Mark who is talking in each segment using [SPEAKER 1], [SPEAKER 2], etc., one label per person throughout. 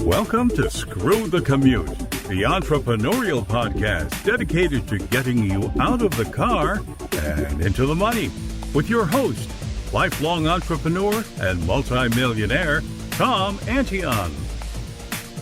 [SPEAKER 1] Welcome to Screw the Commute, the entrepreneurial podcast dedicated to getting you out of the car and into the money, with your host, lifelong entrepreneur and multimillionaire, Tom Antion.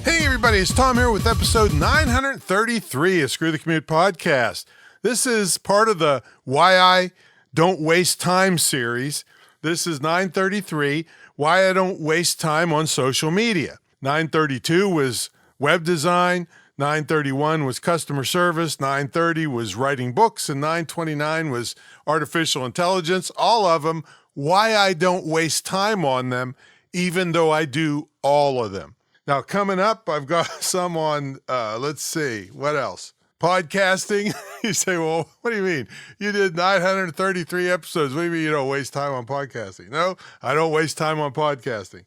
[SPEAKER 2] Hey everybody, it's Tom here with episode 933 of Screw the Commute podcast. This is part of the Why I Don't Waste Time series. This is 933, Why I Don't Waste Time on Social Media. 932 was web design, 931 was customer service, 930 was writing books, and 929 was artificial intelligence. All of them, why I don't waste time on them, even though I do all of them. Now, coming up, I've got some on, let's see, what else? Podcasting. You say, well, what do you mean? You did 933 episodes. What do you mean you don't waste time on podcasting? No, I don't waste time on podcasting.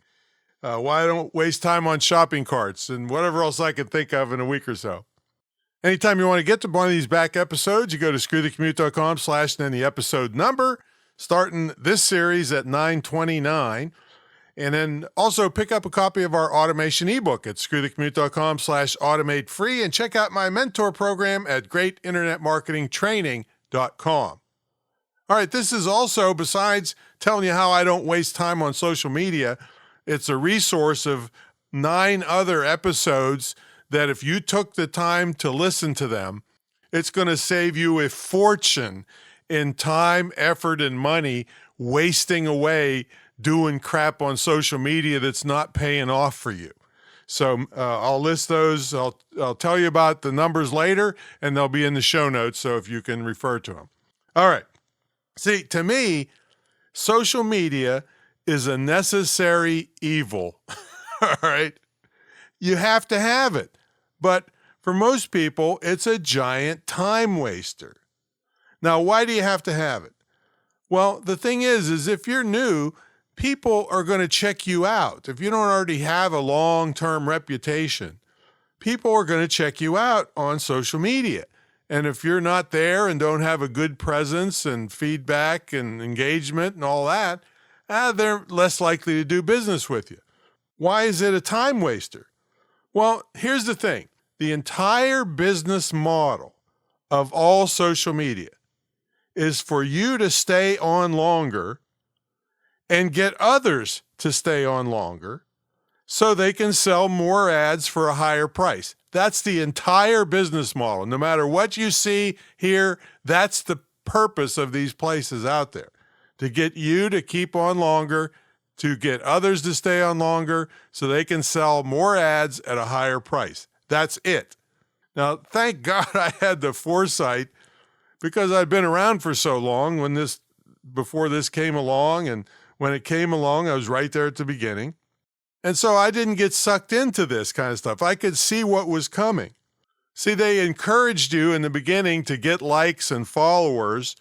[SPEAKER 2] Why I don't waste time on shopping carts and whatever else I can think of in a week or so. Anytime you want to get to one of these back episodes, you go to screwthecommute.com/ and then the episode number, starting this series at 929. And then also pick up a copy of our automation ebook at screwthecommute.com/automate free, and check out my mentor program at greatinternetmarketingtraining.com. All right, this is also, besides telling you how I don't waste time on social media, it's a resource of 9 other episodes that if you took the time to listen to them, it's going to save you a fortune in time, effort, and money wasting away doing crap on social media that's not paying off for you. So I'll list those. I'll tell you about the numbers later, and they'll be in the show notes, so if you can refer to them. All right. See, to me, social media is a necessary evil. All right. You have to have it. But for most people, it's a giant time waster. Now, why do you have to have it? Well, the thing is if you're new, people are going to check you out. If you don't already have a long-term reputation, people are going to check you out on social media. And if you're not there and don't have a good presence and feedback and engagement and all that, they're less likely to do business with you. Why is it a time waster? Well, here's the thing. The entire business model of all social media is for you to stay on longer and get others to stay on longer so they can sell more ads for a higher price. That's the entire business model. No matter what you see here, that's the purpose of these places out there. To get you to keep on longer, to get others to stay on longer so they can sell more ads at a higher price. That's it. Now, thank God I had the foresight, because I'd been around for so long before this came along, and when it came along, I was right there at the beginning. And so I didn't get sucked into this kind of stuff. I could see what was coming. See, they encouraged you in the beginning to get likes and followers,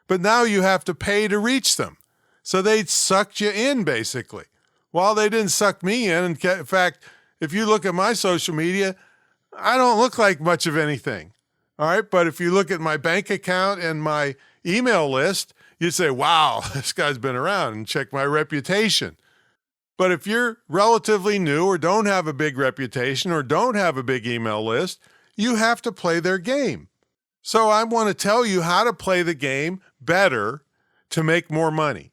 [SPEAKER 2] but now you have to pay to reach them. So they sucked you in, basically. Well, they didn't suck me in. In fact, if you look at my social media, I don't look like much of anything. All right. But if you look at my bank account and my email list, you'd say, wow, this guy's been around, and check my reputation. But if you're relatively new or don't have a big reputation or don't have a big email list, you have to play their game. So I want to tell you how to play the game better to make more money.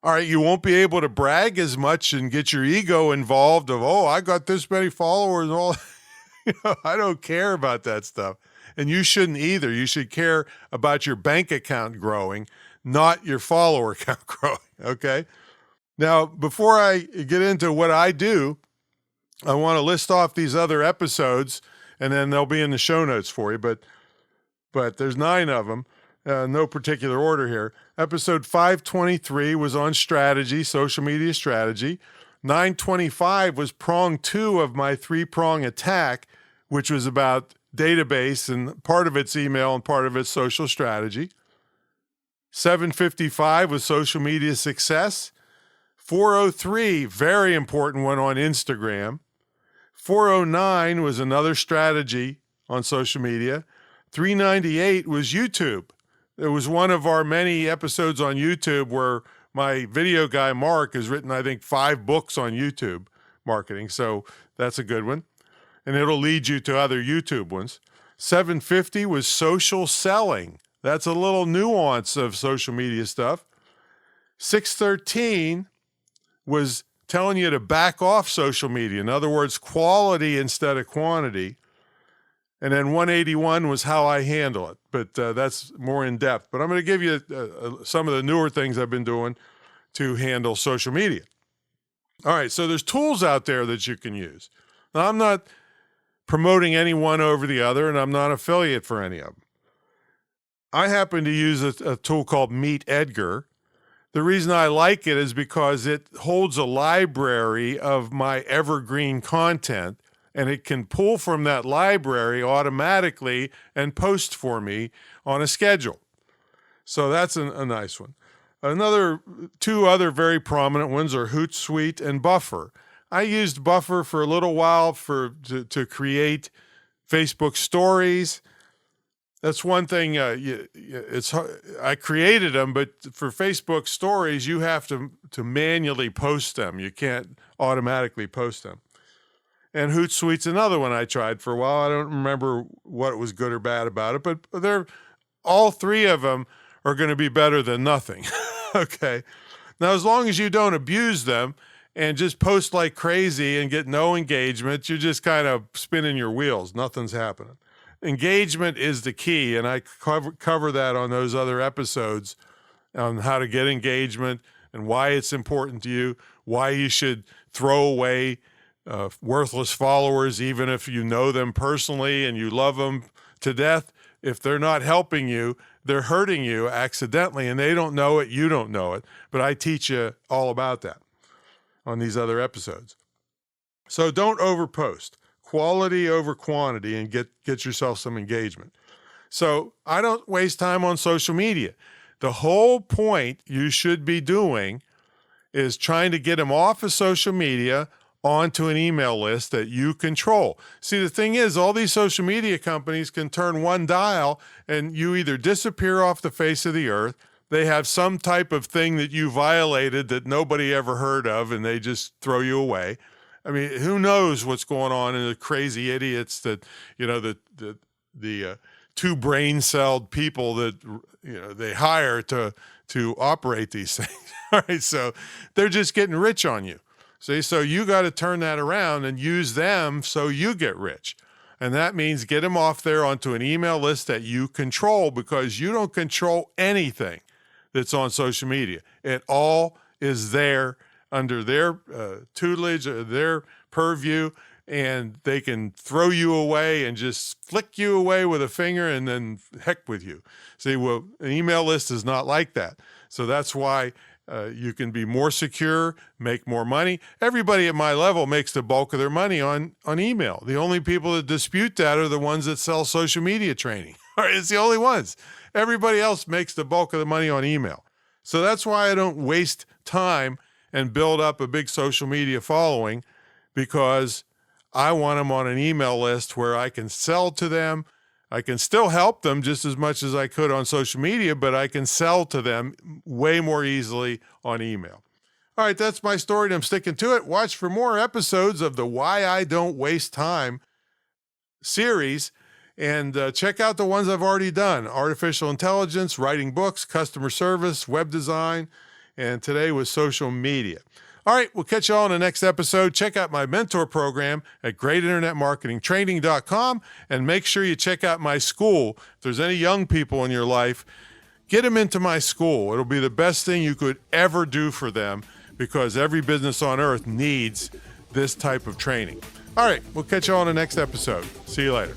[SPEAKER 2] All right, you won't be able to brag as much and get your ego involved of, oh, I got this many followers and all. I don't care about that stuff. And you shouldn't either. You should care about your bank account growing, not your follower count growing, okay? Now, before I get into what I do, I want to list off these other episodes, and then they'll be in the show notes for you, but there's 9 of them, no particular order here. Episode 523 was on strategy, social media strategy. 925 was prong 2 of my 3-prong attack, which was about database, and part of it's email and part of it's social strategy. 755 was social media success. 403, very important one, on Instagram. 409 was another strategy on social media. 398 was YouTube. It was one of our many episodes on YouTube where my video guy, Mark, has written, I think, 5 books on YouTube. marketing. So that's a good one. And it'll lead you to other YouTube ones. 750 was social selling. That's a little nuance of social media stuff. 613 was telling you to back off social media. In other words, quality instead of quantity. And then 181 was how I handle it, but that's more in depth. But I'm going to give you some of the newer things I've been doing to handle social media. All right, so there's tools out there that you can use. Now, I'm not promoting any one over the other, and I'm not an affiliate for any of them. I happen to use a tool called Meet Edgar. The reason I like it is because it holds a library of my evergreen content, and it can pull from that library automatically and post for me on a schedule. So that's a nice one. Two other very prominent ones are Hootsuite and Buffer. I used Buffer for a little while to create Facebook stories. That's one thing. I created them, but for Facebook stories, you have to manually post them. You can't automatically post them. And Hootsuite's another one I tried for a while. I don't remember what was good or bad about it, but all three of them are going to be better than nothing. Okay. Now, as long as you don't abuse them and just post like crazy and get no engagement, you're just kind of spinning your wheels. Nothing's happening. Engagement is the key, and I cover that on those other episodes on how to get engagement and why it's important to you, why you should throw away worthless followers, even if you know them personally and you love them to death. If they're not helping you, they're hurting you accidentally, and they don't know it, you don't know it. But I teach you all about that on these other episodes. So don't overpost. Quality over quantity, and get yourself some engagement. So I don't waste time on social media. The whole point you should be doing is trying to get them off of social media onto an email list that you control. See, the thing is, all these social media companies can turn one dial and you either disappear off the face of the earth, they have some type of thing that you violated that nobody ever heard of, and they just throw you away. I mean, who knows what's going on in the crazy idiots that, the two brain-celled people that, they hire to operate these things. All right, so they're just getting rich on you. See, so you got to turn that around and use them so you get rich. And that means get them off there onto an email list that you control, because you don't control anything that's on social media. It all is there under their tutelage, their purview, and they can throw you away and just flick you away with a finger and then heck with you. See, well, an email list is not like that. So that's why you can be more secure, make more money. Everybody at my level makes the bulk of their money on email. The only people that dispute that are the ones that sell social media training. All right, it's the only ones. Everybody else makes the bulk of the money on email. So that's why I don't waste time and build up a big social media following, because I want them on an email list where I can sell to them. I can still help them just as much as I could on social media, but I can sell to them way more easily on email. All right, that's my story, and I'm sticking to it. Watch for more episodes of the Why I Don't Waste Time series, and check out the ones I've already done: artificial intelligence, writing books, customer service, web design, and today was social media. All right, we'll catch you all in the next episode. Check out my mentor program at greatinternetmarketingtraining.com, and make sure you check out my school. If there's any young people in your life, get them into my school. It'll be the best thing you could ever do for them, because every business on earth needs this type of training. All right, we'll catch you all in the next episode. See you later.